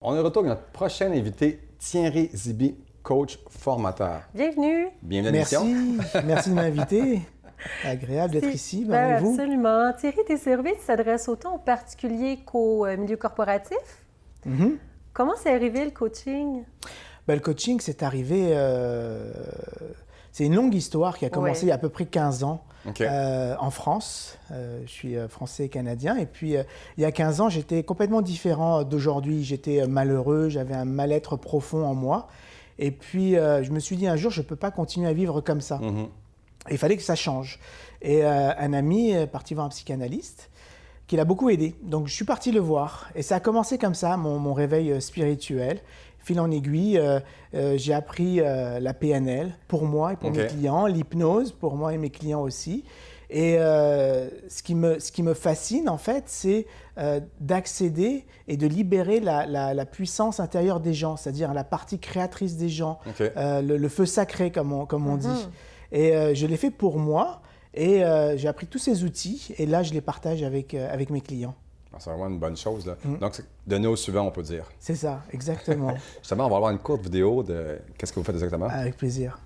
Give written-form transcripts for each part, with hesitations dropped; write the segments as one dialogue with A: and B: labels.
A: On est de retour avec notre prochain invité, Thierry Zibi, coach formateur.
B: Bienvenue.
A: Bienvenue à l'émission.
C: Merci de m'inviter. Agréable d'être ici parmi vous.
B: Absolument. Thierry, tes services s'adressent autant aux particuliers qu'au milieu corporatif. Comment c'est arrivé le coaching?
C: Le coaching, c'est arrivé... c'est une longue histoire qui a commencé il y a à peu près 15 ans en France. Je suis français et canadien. Et puis, il y a 15 ans, j'étais complètement différent d'aujourd'hui. J'étais malheureux, j'avais un mal-être profond en moi. Et puis, je me suis dit un jour, je ne peux pas continuer à vivre comme ça. Il fallait que ça change. Et un ami est parti voir un psychanalyste qui l'a beaucoup aidé. Donc, je suis parti le voir. Et ça a commencé comme ça, mon réveil spirituel. Fil en aiguille, j'ai appris la PNL pour moi et pour mes clients, l'hypnose pour moi et mes clients aussi. Et ce qui me fascine, en fait, c'est d'accéder et de libérer la puissance intérieure des gens, c'est-à-dire la partie créatrice des gens, le feu sacré, comme on dit. Et je l'ai fait pour moi et j'ai appris tous ces outils et là, je les partage avec mes clients.
A: C'est vraiment une bonne chose, là. Donc, donner au suivant, on peut dire.
C: C'est ça, exactement.
A: Justement, on va avoir une courte vidéo de qu'est-ce que vous faites exactement.
C: Avec plaisir.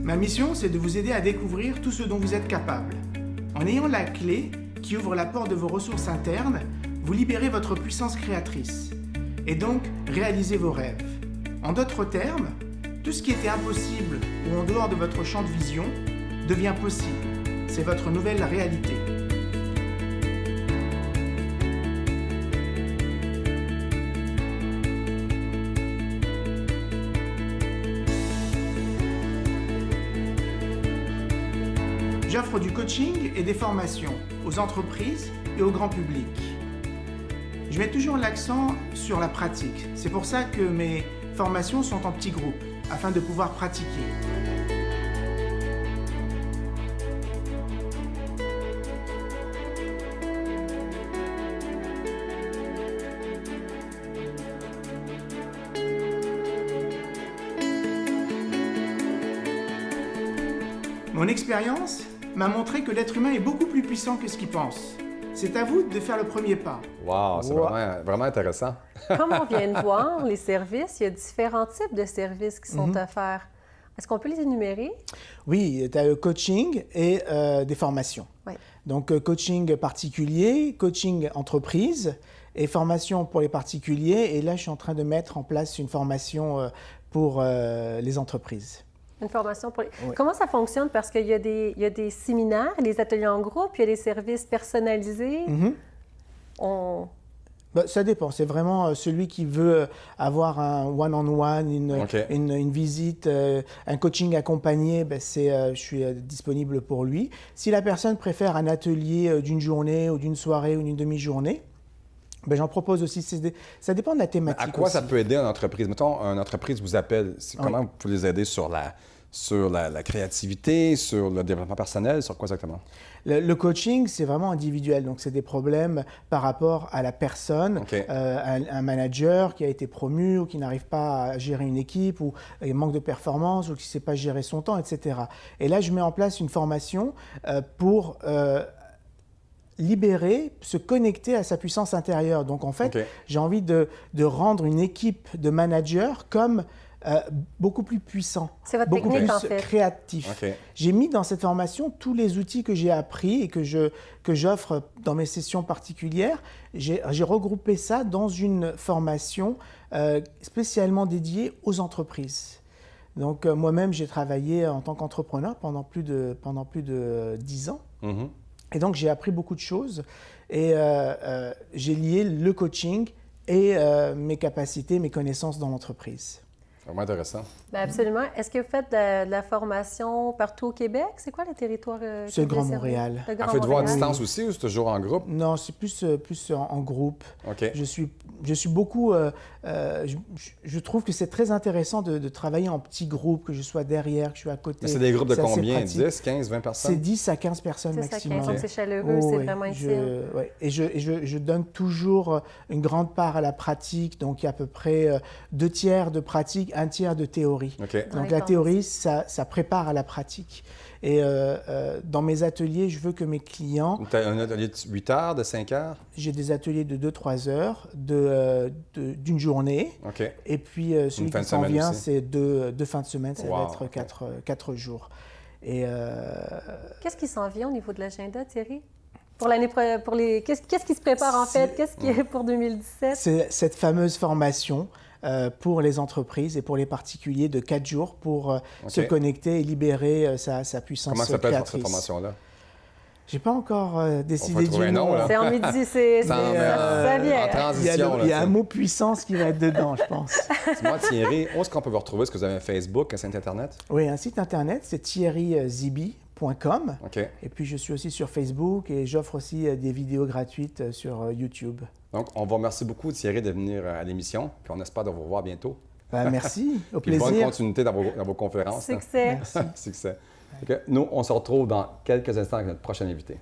C: Ma mission, c'est de vous aider à découvrir tout ce dont vous êtes capable. En ayant la clé qui ouvre la porte de vos ressources internes, vous libérez votre puissance créatrice et donc réalisez vos rêves. En d'autres termes, tout ce qui était impossible ou en dehors de votre champ de vision devient possible. C'est votre nouvelle réalité. J'offre du coaching et des formations aux entreprises et au grand public. Je mets toujours l'accent sur la pratique. C'est pour ça que mes formations sont en petits groupes, afin de pouvoir pratiquer. Mon expérience m'a montré que l'être humain est beaucoup plus puissant que ce qu'il pense. C'est à vous de faire le premier pas.
A: Wow, c'est vraiment intéressant.
B: Comme on vient de voir, les services, il y a différents types de services qui sont offerts. Est-ce qu'on peut les énumérer?
C: Oui, tu as le coaching et des formations.
B: Oui.
C: Donc, coaching particulier, coaching entreprise et formation pour les particuliers. Et là, je suis en train de mettre en place une formation pour les entreprises.
B: Une formation pour les... Oui. Comment ça fonctionne? Parce qu'il y a des séminaires, des ateliers en groupe, il y a des services personnalisés.
C: Ça dépend. C'est vraiment celui qui veut avoir un one-on-one, une visite, un coaching accompagné, je suis disponible pour lui. Si la personne préfère un atelier d'une journée ou d'une soirée ou d'une demi-journée, j'en propose aussi. Ça dépend de la thématique.
A: À quoi
C: aussi
A: ça peut aider une entreprise? Mettons, une entreprise vous appelle. Comment vous pouvez les aider sur la créativité, sur le développement personnel, sur quoi exactement?
C: Le coaching, c'est vraiment individuel. Donc, c'est des problèmes par rapport à la personne, un manager qui a été promu ou qui n'arrive pas à gérer une équipe ou il manque de performance ou qui ne sait pas gérer son temps, etc. Et là, je mets en place une formation pour libérer, se connecter à sa puissance intérieure. Donc, en fait, j'ai envie de rendre une équipe de managers comme beaucoup plus puissant, beaucoup plus créatif. J'ai mis dans cette formation tous les outils que j'ai appris et que j'offre dans mes sessions particulières. J'ai regroupé ça dans une formation spécialement dédiée aux entreprises. Donc, moi-même, j'ai travaillé en tant qu'entrepreneur pendant plus de 10 ans. Et donc, j'ai appris beaucoup de choses et j'ai lié le coaching et mes capacités, mes connaissances dans l'entreprise.
A: Vraiment intéressant.
B: Absolument. Est-ce que vous faites de la formation partout au Québec? C'est quoi le territoire?
C: C'est le Grand Montréal.
A: Faites-vous à distance aussi ou c'est toujours en groupe?
C: Non, c'est plus en groupe. Je suis beaucoup... je trouve que c'est très intéressant de travailler en petits groupes, que je sois derrière, que je sois à côté.
A: Mais c'est des groupes de combien? 10, 15, 20 personnes?
C: C'est 10 à 15 personnes maximum.
B: Donc c'est chaleureux, c'est vraiment intime.
C: Et je donne toujours une grande part à la pratique. Donc, il y a à peu près 2 tiers de pratique, un tiers de théorie.
A: OK.
C: Donc la théorie, ça prépare à la pratique. Et dans mes ateliers, je veux que mes clients...
A: Tu as un atelier de 8 heures, de 5 heures?
C: J'ai des ateliers de 2-3 heures d'une journée.
A: OK.
C: Et puis celui qui s'en vient, c'est deux fins de semaine, ça va être 4 jours. Et
B: qu'est-ce qui s'en vient au niveau de l'agenda, Thierry? Qu'est-ce qui se prépare en fait? Qu'est-ce qui est pour 2017?
C: C'est cette fameuse formation pour les entreprises et pour les particuliers de 4 jours pour se connecter et libérer sa puissance créatrice.
A: Comment s'appelle cette formation-là?
C: J'ai pas encore décidé du
A: nom.
B: C'est en midi, ça vient.
A: En transition.
C: Il y a un mot puissance qui va être dedans, je pense.
A: Dis-moi, Thierry, où est-ce qu'on peut vous retrouver? Est-ce que vous avez un Facebook, un site Internet?
C: Oui, un site Internet, c'est thierryzibi.com.
A: OK.
C: Et puis, je suis aussi sur Facebook et j'offre aussi des vidéos gratuites sur YouTube.
A: Donc, on vous remercie beaucoup, Thierry, de venir à l'émission. Puis on espère de vous revoir bientôt.
C: Merci, au
A: Puis
C: plaisir.
A: bonne continuité dans vos conférences.
B: Succès.
A: Succès. Nous, on se retrouve dans quelques instants avec notre prochain invité.